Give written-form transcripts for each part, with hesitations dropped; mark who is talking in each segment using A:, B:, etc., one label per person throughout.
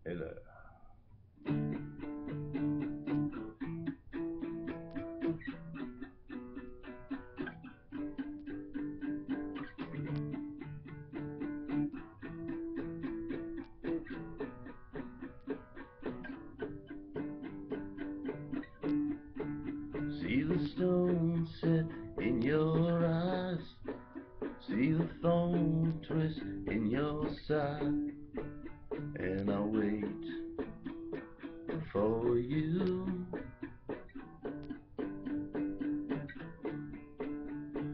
A: Hello. See the stone set in your eyes, see the thorn twist in your side, and I wait for you.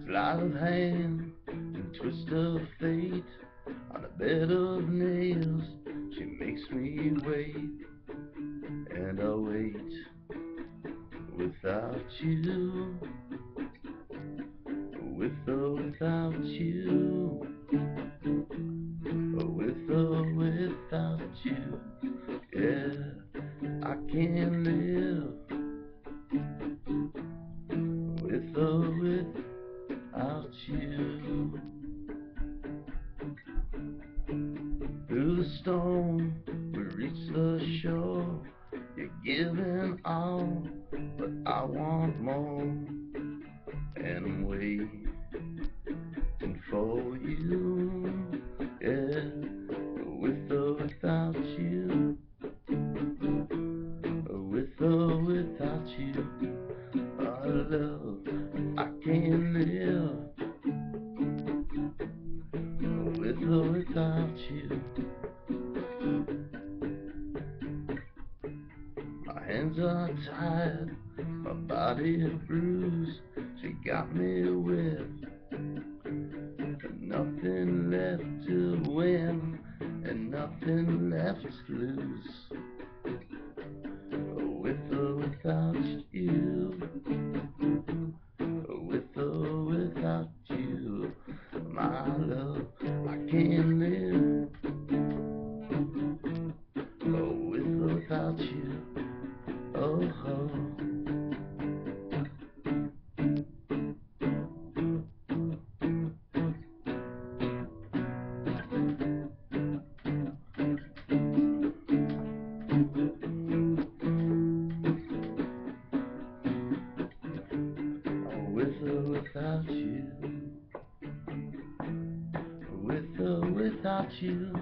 A: Sleight of hand and twist of fate, on a bed of nails she makes me wait, and I wait without you, with or without you, with or without you. Yeah, I can't live with or without you. Through the storm, we reach the shore. You're giving all, but I want more. And I'm waiting for you. Yeah, with or without you. With or without you. Our love, I can't live with or without you. My hands are tied, my body bruised. She got me with nothing left to win and nothing left to lose. With or without you, with or without you, my love, I can't live. With or without you, oh, oh. With or without you, with or without you.